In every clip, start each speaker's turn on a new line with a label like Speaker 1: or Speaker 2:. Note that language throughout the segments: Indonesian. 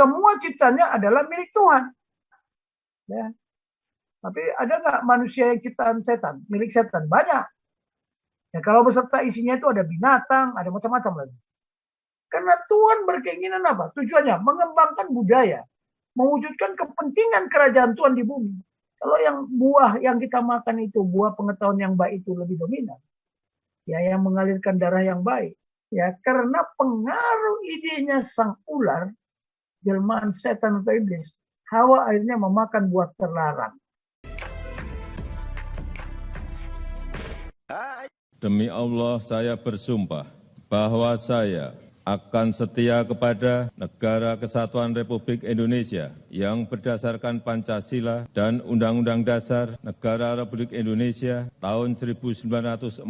Speaker 1: semua ciptanya adalah milik Tuhan. Ya. Tapi ada nggak manusia yang ciptaan setan, milik setan? Banyak. Ya, kalau beserta isinya itu ada binatang, ada macam-macam lagi. Karena Tuhan berkeinginan apa? Tujuannya mengembangkan budaya, mewujudkan kepentingan kerajaan Tuhan di bumi. Kalau yang buah yang kita makan itu, buah pengetahuan yang baik itu lebih dominan. Ya, yang mengalirkan darah yang baik. Ya, karena pengaruh idenya sang ular, jelmaan setan atau iblis, Hawa akhirnya memakan buah terlarang.
Speaker 2: Demi Allah saya bersumpah bahwa saya akan setia kepada Negara Kesatuan Republik Indonesia yang berdasarkan Pancasila dan Undang-Undang Dasar Negara Republik Indonesia tahun 1945.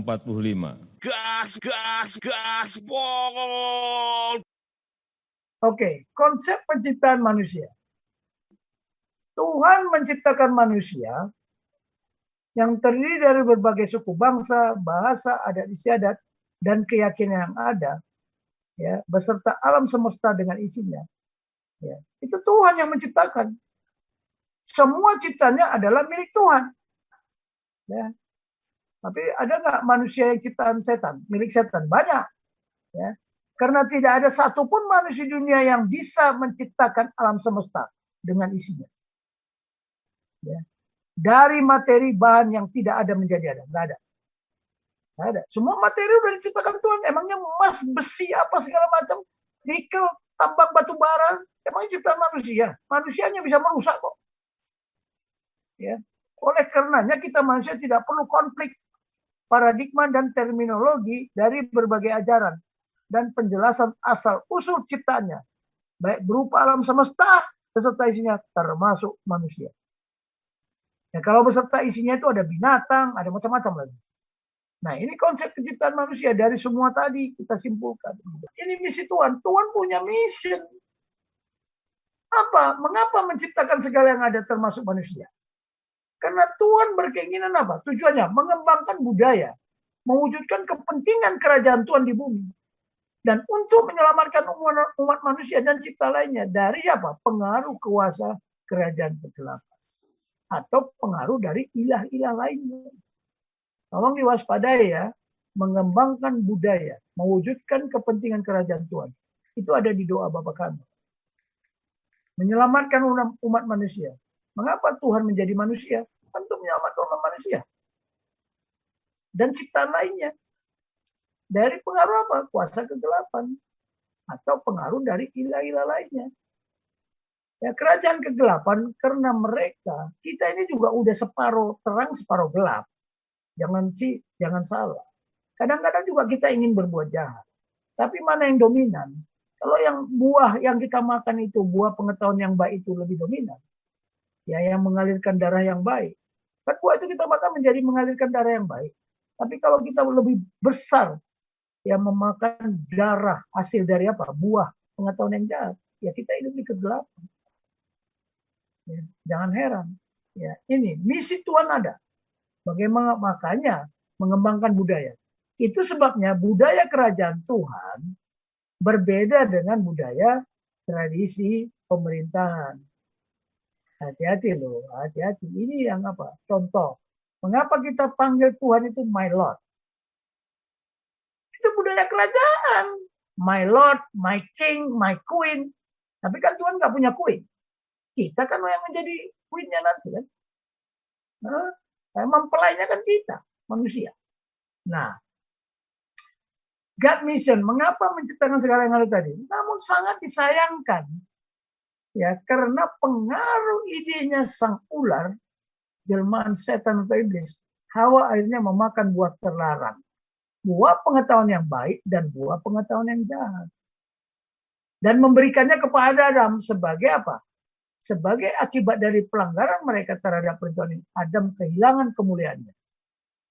Speaker 3: Gas, bol!
Speaker 1: Oke, konsep penciptaan manusia. Tuhan menciptakan manusia yang terdiri dari berbagai suku bangsa, bahasa, adat istiadat, dan keyakinan yang ada, ya, beserta alam semesta dengan isinya. Ya, itu Tuhan yang menciptakan. Semua ciptanya adalah milik Tuhan. Ya. Tapi ada nggak manusia yang ciptaan setan, milik setan? Banyak. Ya. Karena tidak ada satupun manusia dunia yang bisa menciptakan alam semesta dengan isinya. Ya. Dari materi bahan yang tidak ada menjadi ada. Nggak ada. Nggak ada. Semua materi udah diciptakan Tuhan. Emangnya emas, besi, apa segala macam. Nikel, tambang batu bara. Emangnya ciptaan manusia. Manusianya bisa merusak kok. Ya. Oleh karenanya kita manusia tidak perlu konflik paradigma dan terminologi dari berbagai ajaran. Dan penjelasan asal-usul ciptanya. Baik berupa alam semesta beserta isinya termasuk manusia. Ya, kalau beserta isinya itu ada binatang, ada macam-macam lagi. Nah, ini konsep penciptaan manusia dari semua tadi kita simpulkan. Ini misi Tuhan. Tuhan punya mission. Apa? Mengapa menciptakan segala yang ada termasuk manusia? Karena Tuhan berkeinginan apa? Tujuannya mengembangkan budaya, mewujudkan kepentingan kerajaan Tuhan di bumi. Dan untuk menyelamatkan umat manusia dan cipta lainnya dari apa? Pengaruh kuasa kerajaan kegelapan. Atau pengaruh dari ilah-ilah lainnya. Tolong diwaspadai ya, mengembangkan budaya, mewujudkan kepentingan kerajaan Tuhan. Itu ada di doa Bapa kami. Menyelamatkan umat manusia. Mengapa Tuhan menjadi manusia? Untuk menyelamatkan umat manusia. Dan ciptaan lainnya. Dari pengaruh apa? Kuasa kegelapan. Atau pengaruh dari ilah-ilah lainnya. Ya, kerajaan kegelapan karena mereka, kita ini juga udah separuh terang, separuh gelap. Jangan salah. Kadang-kadang juga kita ingin berbuat jahat. Tapi mana yang dominan? Kalau yang buah yang kita makan itu, buah pengetahuan yang baik itu lebih dominan. Ya, yang mengalirkan darah yang baik. Kan buah itu kita makan menjadi mengalirkan darah yang baik. Tapi kalau kita lebih besar, ya memakan darah hasil dari apa? Buah pengetahuan yang jahat. Ya kita hidup di kegelapan. Ya, jangan heran. Ya, ini misi Tuhan ada. Bagaimana makanya mengembangkan budaya. Itu sebabnya budaya kerajaan Tuhan berbeda dengan budaya tradisi pemerintahan. Hati-hati loh, hati-hati. Ini yang apa? Contoh. Mengapa kita panggil Tuhan itu my Lord? Itu budaya kerajaan. My Lord, my King, my Queen. Tapi kan Tuhan nggak punya queen. Kita kan yang menjadi queen-nya nanti kan. Nah, mempelainya kan kita, manusia. Nah, God mission, mengapa menciptakan segala yang ada tadi? Namun sangat disayangkan. Ya, karena pengaruh idenya sang ular, jelmaan setan atau iblis, Hawa akhirnya memakan buah terlarang. Buah pengetahuan yang baik dan buah pengetahuan yang jahat. Dan memberikannya kepada Adam sebagai apa? Sebagai akibat dari pelanggaran mereka terhadap perintah Adam kehilangan kemuliaannya.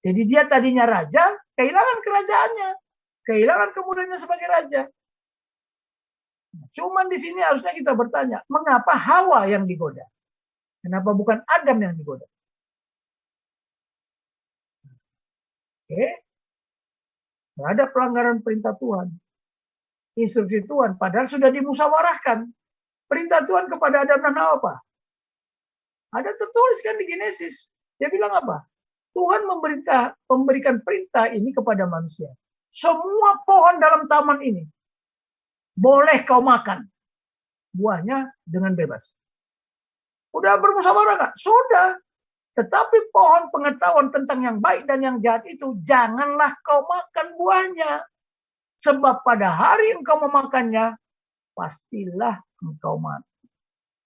Speaker 1: Jadi dia tadinya raja, kehilangan kerajaannya. Kehilangan kemuliaannya sebagai raja. Cuman di sini harusnya kita bertanya, mengapa Hawa yang digoda? Kenapa bukan Adam yang digoda? Oke. Ada pelanggaran perintah Tuhan. Instruksi Tuhan, padahal sudah dimusyawarahkan. Perintah Tuhan kepada Adam dan Hawa apa? Ada tertulis kan di Genesis. Dia bilang apa? Tuhan memberikan perintah ini kepada manusia. Semua pohon dalam taman ini boleh kau makan buahnya dengan bebas. Udah bermusyawarah nggak? Sudah. Tetapi pohon pengetahuan tentang yang baik dan yang jahat itu janganlah kau makan buahnya. Sebab pada hari engkau memakannya, pastilah engkau mati.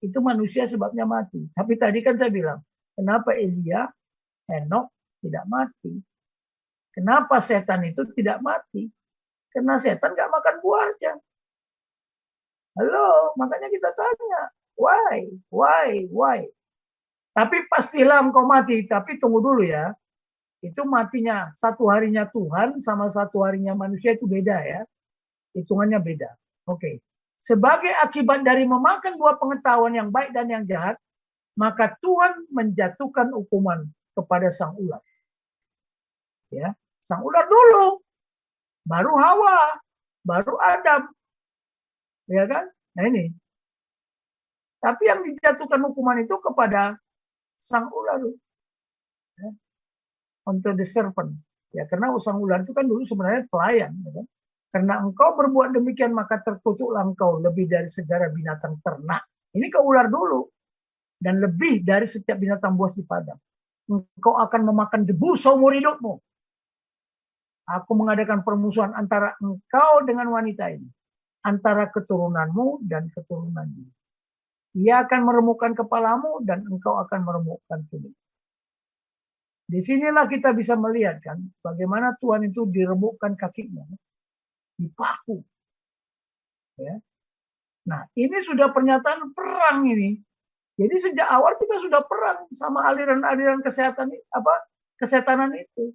Speaker 1: Itu manusia sebabnya mati. Tapi tadi kan saya bilang, kenapa Elia, Henok tidak mati? Kenapa setan itu tidak mati? Karena setan nggak makan buahnya. Halo, makanya kita tanya, why? Tapi pastilah engkau mati. Tapi tunggu dulu ya. Itu matinya satu harinya Tuhan sama satu harinya manusia itu beda ya. Hitungannya beda. Oke. Sebagai akibat dari memakan buah pengetahuan yang baik dan yang jahat, maka Tuhan menjatuhkan hukuman kepada sang ular. Ya, sang ular dulu, baru Hawa, baru Adam. Ya kan? Nah ini. Tapi yang dijatuhkan hukuman itu kepada sang ular. Ya. Unto the serpent. Ya, karena sang ular itu kan dulu sebenarnya pelayan. Ya kan? Karena engkau berbuat demikian, maka terkutuklah engkau lebih dari segala binatang ternak. Ini ke ular dulu. Dan lebih dari setiap binatang buas di padang. Engkau akan memakan debu seumur hidupmu. Aku mengadakan permusuhan antara engkau dengan wanita ini. Antara keturunanmu dan keturunannya. Ia akan meremukkan kepalamu dan engkau akan meremukkan tubuh. Disinilah kita bisa melihat kan bagaimana Tuhan itu diremukkan kakinya. Dipaku. Ya. Nah, ini sudah pernyataan perang ini. Jadi sejak awal kita sudah perang sama aliran-aliran kesetanan itu.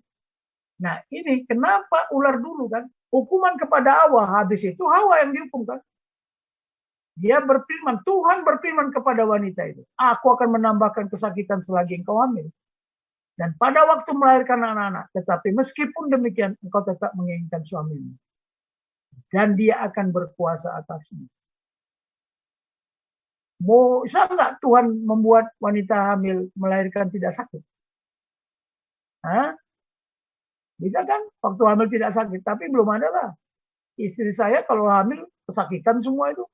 Speaker 1: Nah, ini kenapa ular dulu kan? Hukuman kepada Hawa, habis itu Hawa yang dihukum kan? Dia berfirman, Tuhan berfirman kepada wanita itu, aku akan menambahkan kesakitan selagi engkau hamil. Dan pada waktu melahirkan anak-anak, tetapi meskipun demikian, engkau tetap menginginkan suamimu. Dan dia akan berkuasa atasmu. Bisa nggak Tuhan membuat wanita hamil melahirkan tidak sakit? Hah? Bisa kan? Waktu hamil tidak sakit. Tapi belum ada lah. Istri saya kalau hamil kesakitan semua itu.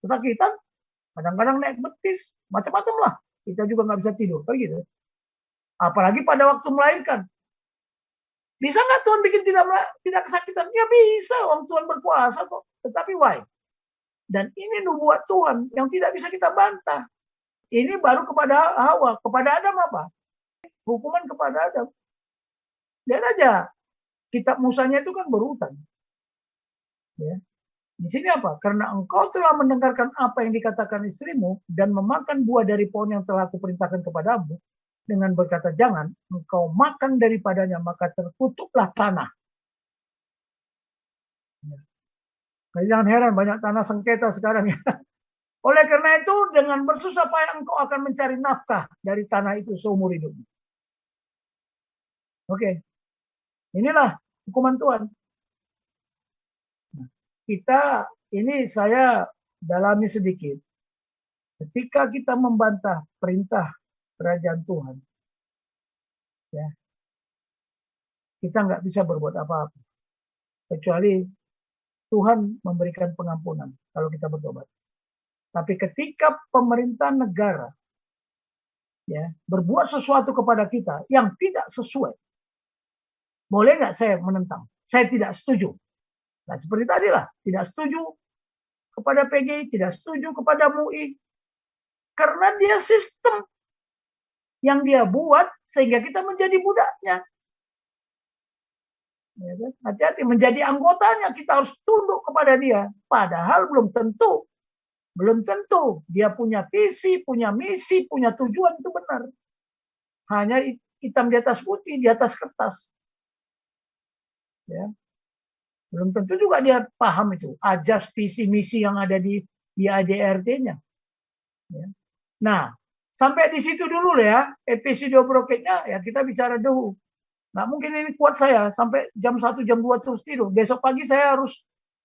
Speaker 1: Kesakitan. Kadang-kadang naik betis. Macam-macam lah. Kita juga nggak bisa tidur. Kan gitu. Apalagi pada waktu melahirkan. Bisa nggak Tuhan bikin tidak kesakitan? Ya bisa. Orang Tuhan berkuasa kok. Tetapi why? Dan ini nubuat Tuhan yang tidak bisa kita bantah. Ini baru kepada Hawa. Kepada Adam apa? Hukuman kepada Adam. Lihat aja. Kitab Musanya itu kan berurutan. Ya. Di sini apa? Karena engkau telah mendengarkan apa yang dikatakan istrimu dan memakan buah dari pohon yang telah aku perintahkan kepadamu dengan berkata jangan, engkau makan daripadanya maka terkutuklah tanah. Ya. Jangan heran banyak tanah sengketa sekarang ya. Oleh karena itu dengan bersusah payah engkau akan mencari nafkah dari tanah itu seumur hidupmu. Oke. Inilah hukuman Tuhan. Nah, ini saya dalami sedikit. Ketika kita membantah perintah kerajaan Tuhan, ya, kita nggak bisa berbuat apa-apa. Kecuali Tuhan memberikan pengampunan kalau kita bertobat. Tapi ketika pemerintah negara ya berbuat sesuatu kepada kita yang tidak sesuai, boleh nggak saya menentang? Saya tidak setuju. Nah seperti tadi lah, tidak setuju kepada PGI, tidak setuju kepada MUI, karena dia sistem yang dia buat sehingga kita menjadi budaknya. Ya kan? Hati-hati menjadi anggotanya, kita harus tunduk kepada dia. Padahal belum tentu dia punya visi, punya misi, punya tujuan itu benar. Hanya hitam di atas putih, di atas kertas. Ya. Belum tentu juga dia paham itu ajas visi misi yang ada di ADRT-nya. Ya. Nah, sampai di situ dulu ya, episode broketnya ya kita bicara dulu. Nggak mungkin ini kuat saya sampai jam 1, jam 2 terus tidur. Besok pagi saya harus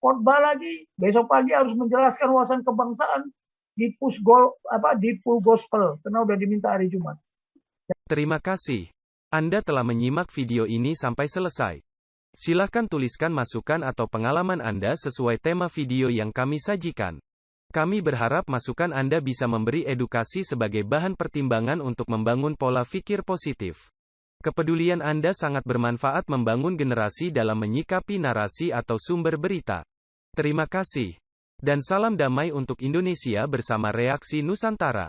Speaker 1: khotbah lagi, besok pagi harus menjelaskan wawasan kebangsaan di full gospel, karena udah diminta hari Jumat.
Speaker 4: Terima kasih. Anda telah menyimak video ini sampai selesai. Silahkan tuliskan masukan atau pengalaman Anda sesuai tema video yang kami sajikan. Kami berharap masukan Anda bisa memberi edukasi sebagai bahan pertimbangan untuk membangun pola pikir positif. Kepedulian Anda sangat bermanfaat membangun generasi dalam menyikapi narasi atau sumber berita. Terima kasih. Dan salam damai untuk Indonesia bersama Reaksi Nusantara.